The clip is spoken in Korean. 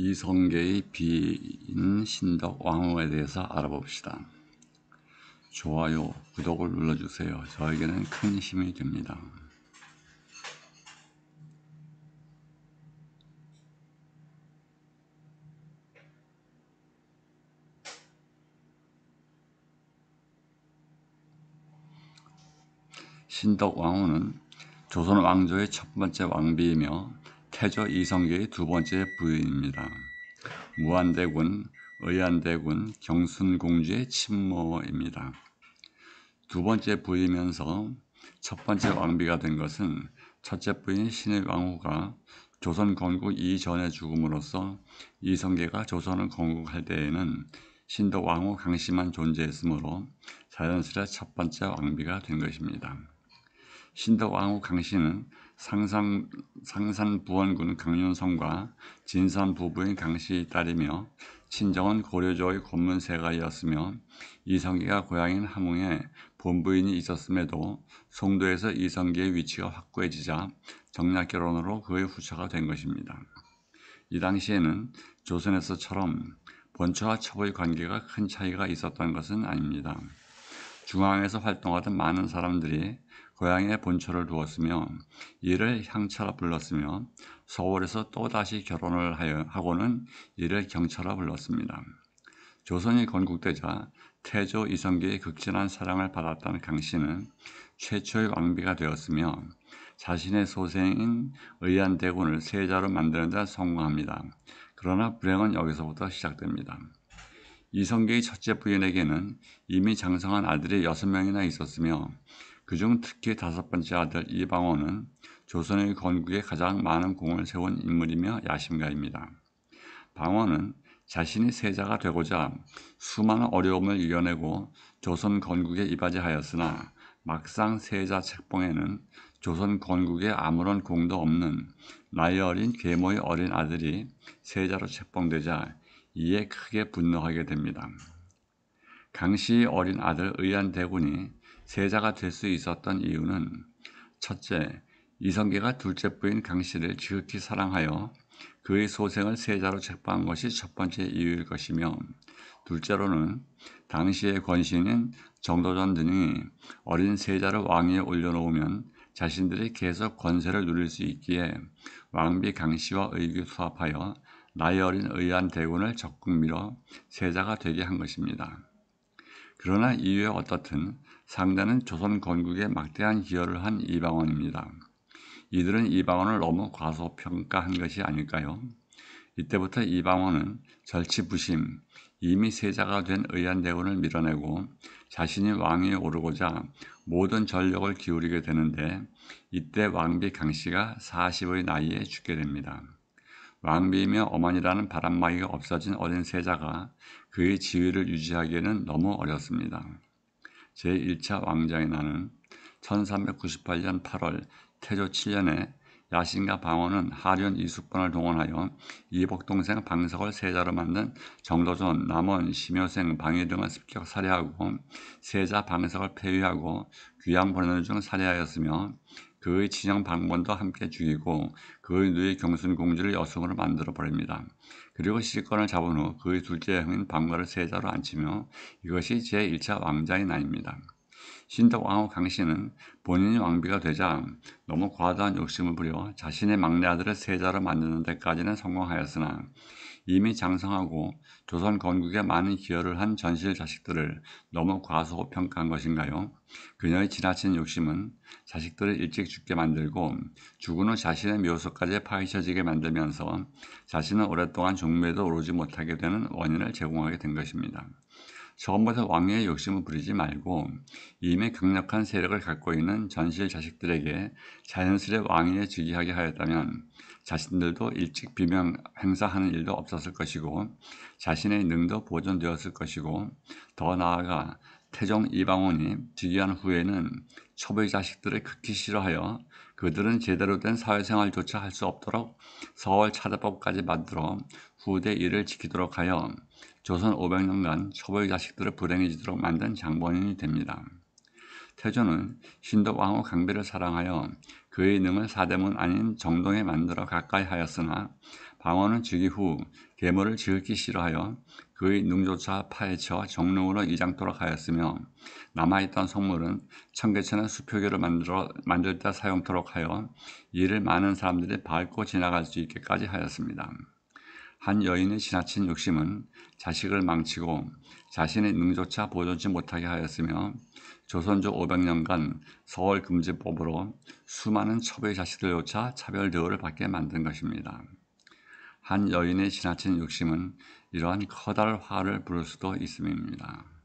이성계의 비인 신덕 왕후에 대해서 알아봅시다. 좋아요, 구독을 눌러주세요. 저에게는 큰 힘이 됩니다. 신덕 왕후는 조선 왕조의 첫 번째 왕비이며 태조 이성계의 두 번째 부인입니다. 무안대군, 의안대군, 경순공주의 친모입니다. 두 번째 부이면서 첫 번째 왕비가 된 것은 첫째 부인 신의 왕후가 조선 건국 이전에 죽음으로써 이성계가 조선을 건국할 때에는 신덕 왕후 강씨만 존재했으므로 자연스레 첫 번째 왕비가 된 것입니다. 신덕 왕후 강씨는 상산부원군 강윤성과 진산 부부인 강씨의 딸이며 친정은 고려조의 권문세가이었으며 이성계가 고향인 함흥에 본부인이 있었음에도 송도에서 이성계의 위치가 확고해지자 정략결혼으로 그의 후처가 된 것입니다. 이 당시에는 조선에서처럼 본처와 첩의 관계가 큰 차이가 있었던 것은 아닙니다. 중앙에서 활동하던 많은 사람들이 고향에 본처를 두었으며 이를 향처라 불렀으며 서울에서 또다시 결혼을 하고는 이를 경처라 불렀습니다. 조선이 건국되자 태조 이성계의 극진한 사랑을 받았던 강씨는 최초의 왕비가 되었으며 자신의 소생인 의안대군을 세자로 만드는 데 성공합니다. 그러나 불행은 여기서부터 시작됩니다. 이성계의 첫째 부인에게는 이미 장성한 아들이 6명이나 있었으며 그중 특히 5번째 아들 이방원은 조선의 건국에 가장 많은功을 세운 인물이며 야심가입니다. 방원은 자신이 세자가 되고자 수많은 어려움을 이겨내고 조선 건국에 이바지하였으나 막상 세자 책봉에는 조선 건국에 아무런 공도 없는 나이 어린 계모의 어린 아들이 세자로 책봉되자 이에 크게 분노하게 됩니다. 강씨의 어린 아들 의안대군이 세자가 될 수 있었던 이유는 첫째, 이성계가 둘째 부인 강씨를 지극히 사랑하여 그의 소생을 세자로 책봉한 것이 첫 번째 이유일 것이며 둘째로는 당시의 권신인 정도전 등이 어린 세자를 왕위에 올려놓으면 자신들이 계속 권세를 누릴 수 있기에 왕비 강씨와 의기투합하여 나이 어린 의안대군을 적극 밀어 세자가 되게 한 것입니다. 그러나 이유에 어떻든 상대는 조선 건국에 막대한 기여를 한 이방원입니다. 이들은 이방원을 너무 과소평가한 것이 아닐까요? 이때부터 이방원은 절치부심, 이미 세자가 된 의안대군을 밀어내고 자신이 왕위에 오르고자 모든 전력을 기울이게 되는데 이때 왕비 강씨가 40의 나이에 죽게 됩니다. 왕비이며 어머니라는 바람막이가 없어진 어린 세자가 그의 지위를 유지하기에는 너무 어렵습니다. 제1차 왕자의 난은 1398년 8월 태조 7년에 야신과 방원은 하련 이숙번을 동원하여 이복동생 방석을 세자로 만든 정도전, 남원, 심효생, 방위 등을 습격 살해하고 세자 방석을 폐위하고 귀양 보내는 중 살해하였으며 그의 친형 방본도 함께 죽이고 그의 누이 경순공주를 여승으로 만들어 버립니다. 그리고 실권을 잡은 후 그의 둘째 형인 방과를 세자로 앉히며 이것이 제1차 왕자의 난입니다. 신덕 왕후 강씨는 본인이 왕비가 되자 너무 과도한 욕심을 부려 자신의 막내 아들을 세자로 만드는 데까지는 성공하였으나 이미 장성하고 조선 건국에 많은 기여를 한 전실 자식들을 너무 과소평가한 것인가요? 그녀의 지나친 욕심은 자식들을 일찍 죽게 만들고 죽은 후 자신의 묘소까지 파헤쳐지게 만들면서 자신은 오랫동안 종묘에도 오르지 못하게 되는 원인을 제공하게 된 것입니다. 처음부터 왕위의 욕심을 부리지 말고 이미 강력한 세력을 갖고 있는 전실 자식들에게 자연스레 왕위에 즉위하게 하였다면 자신들도 일찍 비명 행사하는 일도 없었을 것이고 자신의 능도 보존되었을 것이고 더 나아가 태종 이방원이 즉위한 후에는 첩의 자식들을 극히 싫어하여 그들은 제대로 된 사회생활조차 할 수 없도록 서월 차대법까지 만들어 후대 이를 지키도록 하여 조선 500년간 첩의 자식들을 불행해지도록 만든 장본인이 됩니다. 태조는 신덕 왕후 강비를 사랑하여 그의 능을 사대문 아닌 정동에 만들어 가까이 하였으나 방어는 즉위 후 계모를 지극히 싫어하여 그의 능조차 파헤쳐 정릉으로 이장토록 하였으며 남아있던 성물은 청계천의 수표교를 만들 때 사용토록 하여 이를 많은 사람들이 밟고 지나갈 수 있게까지 하였습니다. 한 여인의 지나친 욕심은 자식을 망치고 자신의 능조차 보존치 못하게 하였으며 조선조 500년간 서월금지법으로 수많은 첩의 자식들조차 차별 대우를 받게 만든 것입니다. 한 여인의 지나친 욕심은 이러한 커다란 화를 부를 수도 있음입니다.